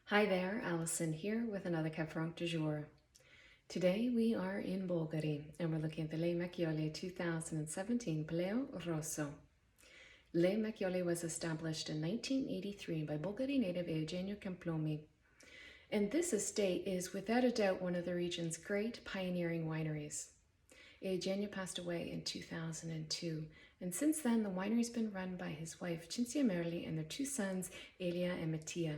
Hi there, Alison here with another Cab Franc du jour. Today we are in Bolgheri and we're looking at the Le Macchiole 2017 Paleo Rosso. Le Macchiole was established in 1983 by Bolgheri native Eugenio Campolmi. And this estate is without a doubt one of the region's great pioneering wineries. Eugenio passed away in 2002, and since then the winery's been run by his wife Cinzia Merli and their two sons Elia and Mattia.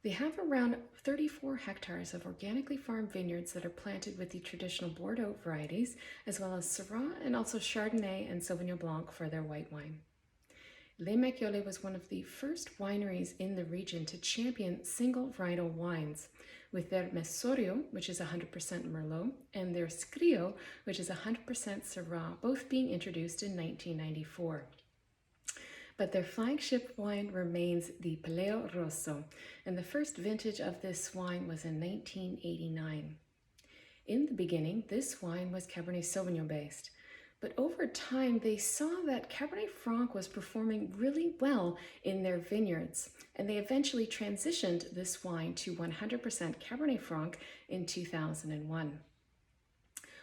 They have around 34 hectares of organically farmed vineyards that are planted with the traditional Bordeaux varieties, as well as Syrah and also Chardonnay and Sauvignon Blanc for their white wine. Le Macchiole was one of the first wineries in the region to champion single-varietal wines, with their Messorio, which is 100% Merlot, and their Scrio, which is 100% Syrah, both being introduced in 1994. But their flagship wine remains the Paleo Rosso, and the first vintage of this wine was in 1989. In the beginning, this wine was Cabernet Sauvignon based, but over time they saw that Cabernet Franc was performing really well in their vineyards, and they eventually transitioned this wine to 100% Cabernet Franc in 2001.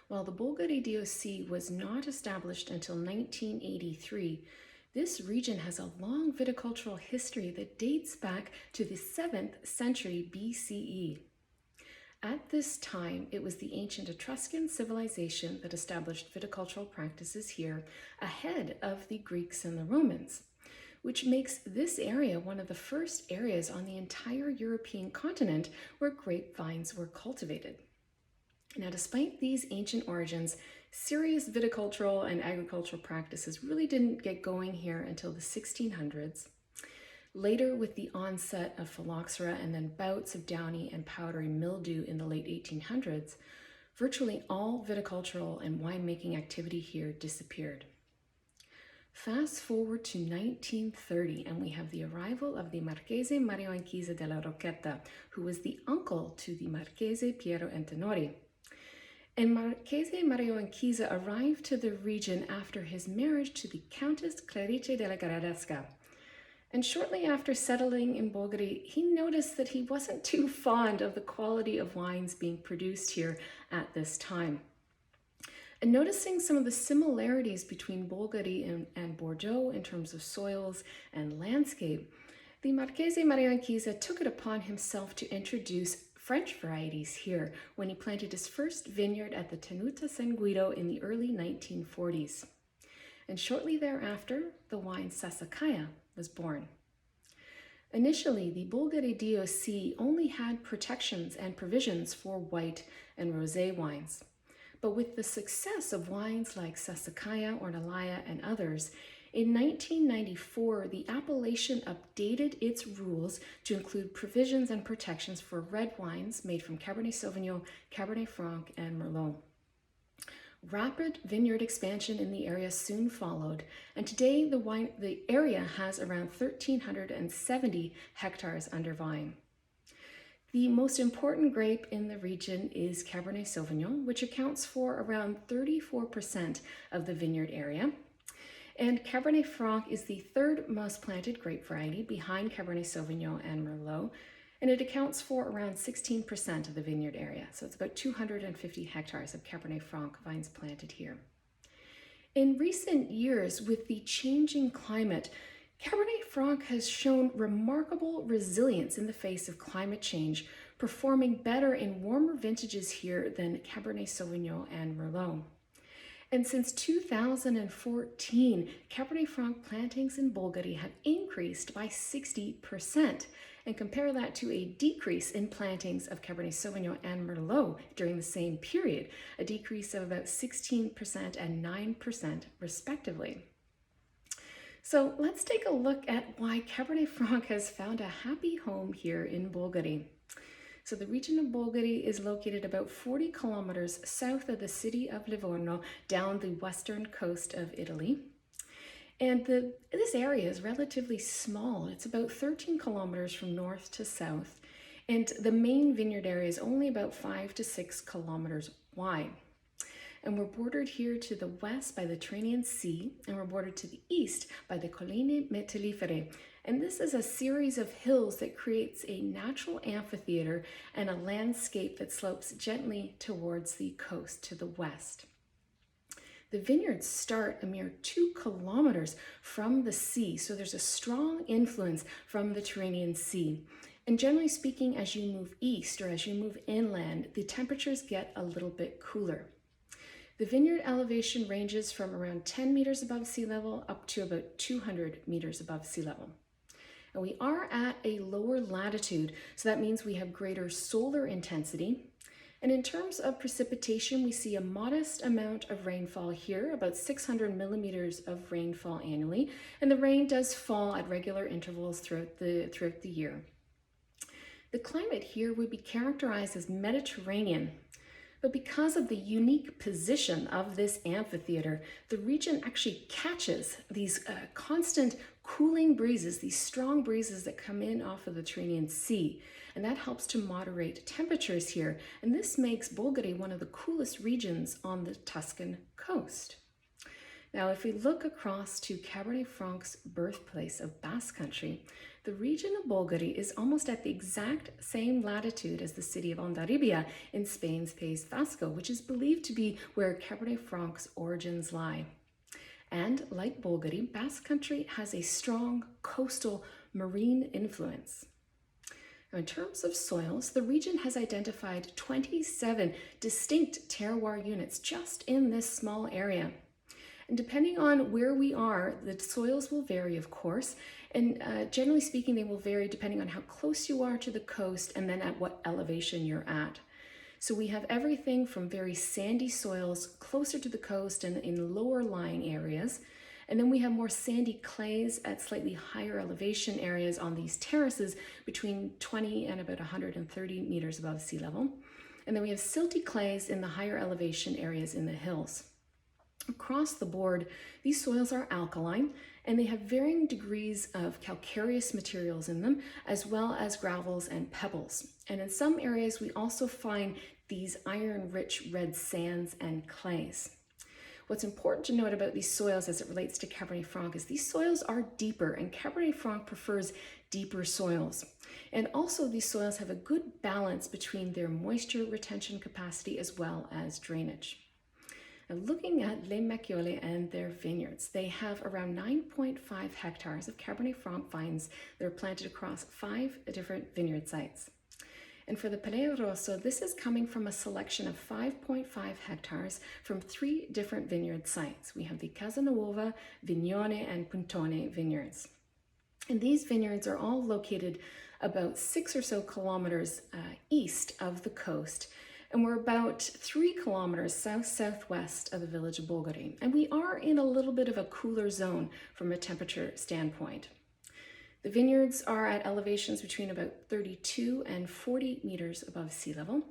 While the Bolgheri DOC was not established until 1983, this region has a long viticultural history that dates back to the 7th century BCE. At this time, it was the ancient Etruscan civilization that established viticultural practices here ahead of the Greeks and the Romans, which makes this area one of the first areas on the entire European continent where grapevines were cultivated. Now, despite these ancient origins, serious viticultural and agricultural practices really didn't get going here until the 1600s. Later, with the onset of phylloxera and then bouts of downy and powdery mildew in the late 1800s, virtually all viticultural and winemaking activity here disappeared. Fast forward to 1930, and we have the arrival of the Marchese Mario Anchisa della Rocchetta, who was the uncle to the Marchese Piero Antinori. And Marchese Mario Anchisa arrived to the region after his marriage to the Countess Clarice della Gradesca. And shortly after settling in Bolgheri, he noticed that he wasn't too fond of the quality of wines being produced here at this time. And noticing some of the similarities between Bolgheri and Bordeaux in terms of soils and landscape, the Marchese Mario Anchisa took it upon himself to introduce French varieties here when he planted his first vineyard at the Tenuta San Guido in the early 1940s. And shortly thereafter, the wine Sassicaia was born. Initially, the Bolgheri DOC only had protections and provisions for white and rosé wines. But with the success of wines like Sassicaia, Ornellaia, and others, in 1994, the appellation updated its rules to include provisions and protections for red wines made from Cabernet Sauvignon, Cabernet Franc, and Merlot. Rapid vineyard expansion in the area soon followed, and today the area has around 1,370 hectares under vine. The most important grape in the region is Cabernet Sauvignon, which accounts for around 34% of the vineyard area. And Cabernet Franc is the third most planted grape variety behind Cabernet Sauvignon and Merlot, and it accounts for around 16% of the vineyard area. So it's about 250 hectares of Cabernet Franc vines planted here. In recent years, with the changing climate, Cabernet Franc has shown remarkable resilience in the face of climate change, performing better in warmer vintages here than Cabernet Sauvignon and Merlot. And since 2014, Cabernet Franc plantings in Bolgheri have increased by 60%. And compare that to a decrease in plantings of Cabernet Sauvignon and Merlot during the same period, a decrease of about 16% and 9% respectively. So let's take a look at why Cabernet Franc has found a happy home here in Bolgheri. So the region of Bolgheri is located about 40 kilometers south of the city of Livorno, down the western coast of Italy. And this area is relatively small. It's about 13 kilometers from north to south. And the main vineyard area is only about 5 to 6 kilometers wide. And we're bordered here to the west by the Tyrrhenian Sea, and we're bordered to the east by the Colline Metallifere. And this is a series of hills that creates a natural amphitheater and a landscape that slopes gently towards the coast to the west. The vineyards start a mere 2 kilometers from the sea, so there's a strong influence from the Tyrrhenian Sea. And generally speaking, as you move east or as you move inland, the temperatures get a little bit cooler. The vineyard elevation ranges from around 10 meters above sea level up to about 200 meters above sea level. And we are at a lower latitude, so that means we have greater solar intensity. And in terms of precipitation, we see a modest amount of rainfall here, about 600 millimeters of rainfall annually, and the rain does fall at regular intervals throughout the year. The climate here would be characterized as Mediterranean, but because of the unique position of this amphitheater, the region actually catches these constant cooling breezes, these strong breezes that come in off of the Tyrrhenian Sea, and that helps to moderate temperatures here. And this makes Bolgheri one of the coolest regions on the Tuscan coast. Now, if we look across to Cabernet Franc's birthplace of Basque Country, the region of Bolgheri is almost at the exact same latitude as the city of Hondarribia in Spain's País Vasco, which is believed to be where Cabernet Franc's origins lie. And like Bolgheri, Basque Country has a strong coastal marine influence. Now, in terms of soils, the region has identified 27 distinct terroir units just in this small area. And depending on where we are, the soils will vary, of course, and generally speaking, they will vary depending on how close you are to the coast and then at what elevation you're at. So we have everything from very sandy soils closer to the coast and in lower lying areas, and then we have more sandy clays at slightly higher elevation areas on these terraces between 20 and about 130 meters above sea level. And then we have silty clays in the higher elevation areas in the hills. Across the board, these soils are alkaline and they have varying degrees of calcareous materials in them, as well as gravels and pebbles. And in some areas, we also find these iron-rich red sands and clays. What's important to note about these soils as it relates to Cabernet Franc is these soils are deeper, and Cabernet Franc prefers deeper soils. And also these soils have a good balance between their moisture retention capacity as well as drainage. Now, looking at Les Macchiole and their vineyards, they have around 9.5 hectares of Cabernet Franc vines that are planted across 5 different vineyard sites. And for the Paleo Rosso, this is coming from a selection of 5.5 hectares from 3 different vineyard sites. We have the Casanuova, Vignone, and Puntone vineyards. And these vineyards are all located about 6 or so kilometers east of the coast, and we're about 3 kilometers south-southwest of the village of Bolgheri. And we are in a little bit of a cooler zone from a temperature standpoint. The vineyards are at elevations between about 32 and 40 meters above sea level.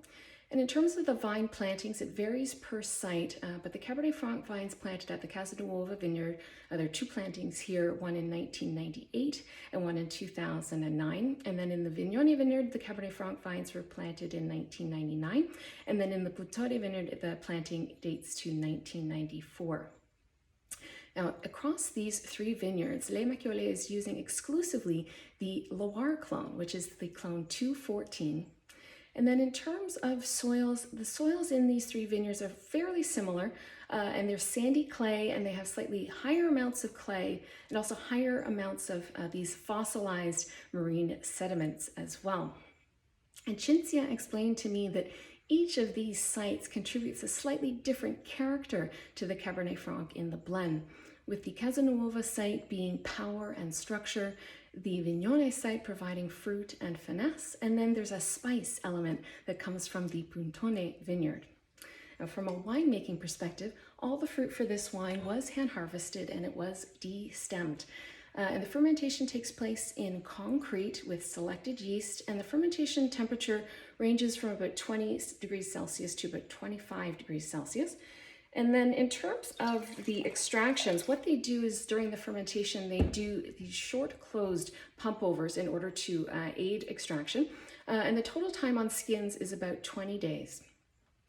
And in terms of the vine plantings, it varies per site, but the Cabernet Franc vines planted at the Casanuova vineyard, there are 2 plantings here, one in 1998 and one in 2009. And then in the Vignone vineyard, the Cabernet Franc vines were planted in 1999. And then in the Puntone vineyard, the planting dates to 1994. Now, across these 3 vineyards, Les Macchiole is using exclusively the Loire clone, which is the clone 214. And then in terms of soils, the soils in these 3 vineyards are fairly similar, and they're sandy clay, and they have slightly higher amounts of clay and also higher amounts of these fossilized marine sediments as well. And Cinzia explained to me that each of these sites contributes a slightly different character to the Cabernet Franc in the blend, with the Casanuova site being power and structure, the Vignone site providing fruit and finesse, and then there's a spice element that comes from the Puntone vineyard. Now, from a winemaking perspective, all the fruit for this wine was hand-harvested and it was de-stemmed. And the fermentation takes place in concrete with selected yeast, and the fermentation temperature ranges from about 20 degrees Celsius to about 25 degrees Celsius. And then in terms of the extractions, what they do is during the fermentation, they do these short closed pump overs in order to aid extraction. And the total time on skins is about 20 days.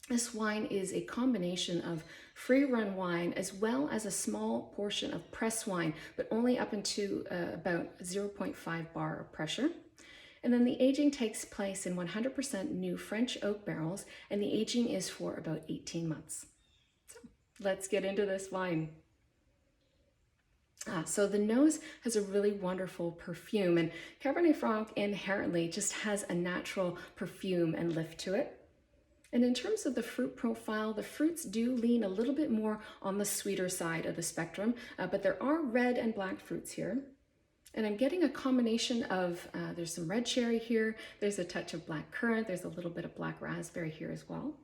This wine is a combination of free-run wine as well as a small portion of press wine, but only up into about 0.5 bar of pressure. And then the aging takes place in 100% new French oak barrels, and the aging is for about 18 months. So let's get into this wine. So the nose has a really wonderful perfume, and Cabernet Franc inherently just has a natural perfume and lift to it. And in terms of the fruit profile, the fruits do lean a little bit more on the sweeter side of the spectrum, but there are red and black fruits here. And I'm getting a combination of, there's some red cherry here, there's a touch of black currant, there's a little bit of black raspberry here as well.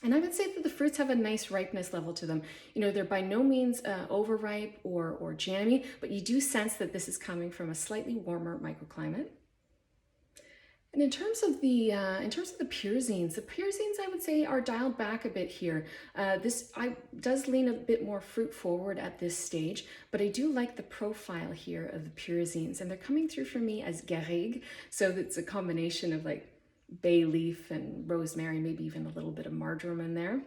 And I would say that the fruits have a nice ripeness level to them. You know, they're by no means overripe or jammy, but you do sense that this is coming from a slightly warmer microclimate. And in terms of the pyrazines, I would say are dialed back a bit here. This does lean a bit more fruit forward at this stage, but I do like the profile here of the pyrazines, and they're coming through for me as garrigue. So it's a combination of like bay leaf and rosemary, maybe even a little bit of marjoram in there.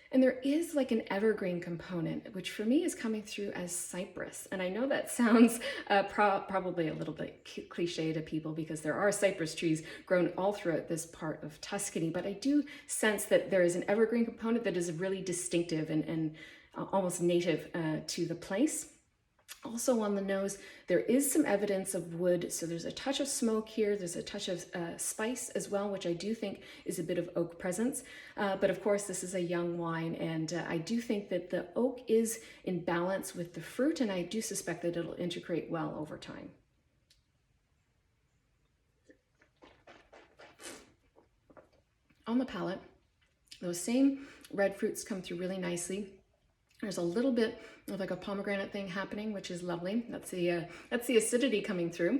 And there is like an evergreen component, which for me is coming through as cypress. And I know that sounds probably a little bit cliche to people because there are cypress trees grown all throughout this part of Tuscany, but I do sense that there is an evergreen component that is really distinctive and almost native to the place. Also on the nose, there is some evidence of wood. So there's a touch of smoke here. There's a touch of spice as well, which I do think is a bit of oak presence. But of course, this is a young wine, and I do think that the oak is in balance with the fruit, and I do suspect that it'll integrate well over time. On the palate, those same red fruits come through really nicely. There's a little bit of like a pomegranate thing happening, which is lovely. That's the acidity coming through.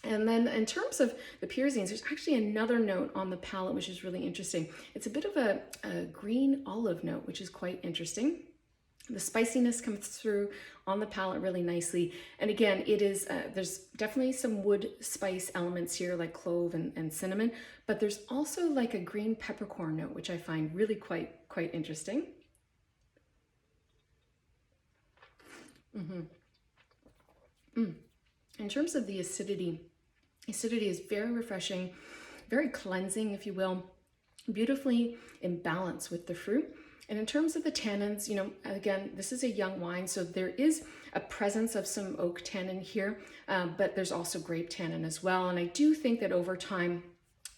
And then in terms of the pyrazines, there's actually another note on the palate, which is really interesting. It's a bit of a green olive note, which is quite interesting. The spiciness comes through on the palate really nicely. And again, it is there's definitely some wood spice elements here, like clove and cinnamon, but there's also like a green peppercorn note, which I find really quite interesting. In terms of the acidity is very refreshing, very cleansing, if you will, beautifully in balance with the fruit. And in terms of the tannins, you know, again, this is a young wine, so there is a presence of some oak tannin here, but there's also grape tannin as well. And I do think that over time,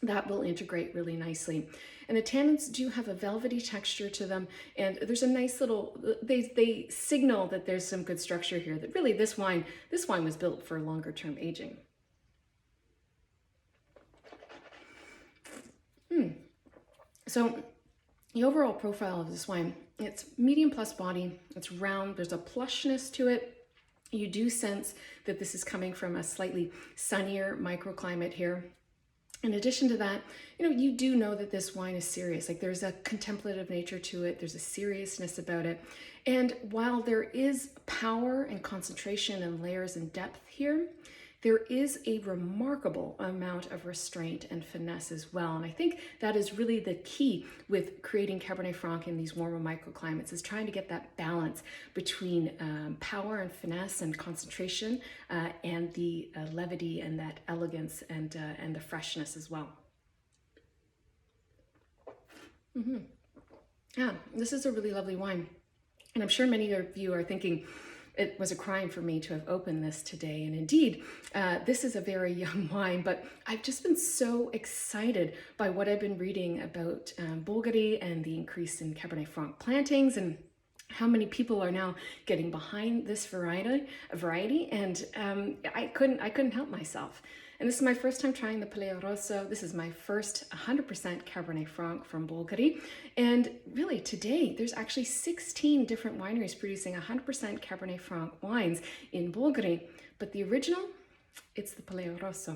that will integrate really nicely. And the tannins do have a velvety texture to them, and there's a nice little, they signal that there's some good structure here, that really this wine was built for longer term aging. So the overall profile of this wine, it's medium plus body, it's round, there's a plushness to it. You do sense that this is coming from a slightly sunnier microclimate here. In addition to that, you know, you do know that this wine is serious. Like there's a contemplative nature to it. There's a seriousness about it. And while there is power and concentration and layers and depth here, there is a remarkable amount of restraint and finesse as well. And I think that is really the key with creating Cabernet Franc in these warmer microclimates, is trying to get that balance between power and finesse and concentration and the levity and that elegance and the freshness as well. Yeah, this is a really lovely wine. And I'm sure many of you are thinking, it was a crime for me to have opened this today. And indeed, this is a very young wine, but I've just been so excited by what I've been reading about Bolgheri and the increase in Cabernet Franc plantings, and how many people are now getting behind this variety. And I couldn't help myself. And this is my first time trying the Paleo Rosso. This is my first 100% Cabernet Franc from Bolgheri. And really today, there's actually 16 different wineries producing 100% Cabernet Franc wines in Bolgheri. But the original, it's the Paleo Rosso.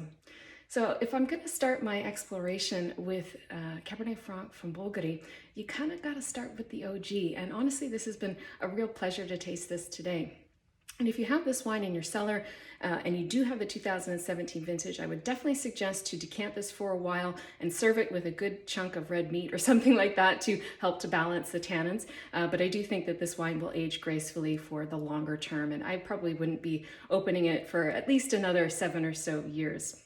So if I'm gonna start my exploration with Cabernet Franc from Bolgheri, you kind of gotta start with the OG. And honestly, this has been a real pleasure to taste this today. And if you have this wine in your cellar and you do have the 2017 vintage, I would definitely suggest to decant this for a while and serve it with a good chunk of red meat or something like that to help to balance the tannins. But I do think that this wine will age gracefully for the longer term, and I probably wouldn't be opening it for at least another 7 or so years.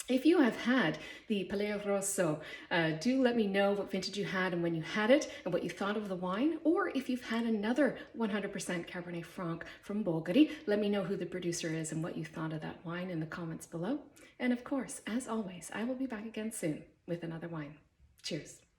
If you have had the Paleo Rosso, do let me know what vintage you had and when you had it and what you thought of the wine. Or if you've had another 100% Cabernet Franc from Bolgheri, let me know who the producer is and what you thought of that wine in the comments below. And of course, as always, I will be back again soon with another wine. Cheers.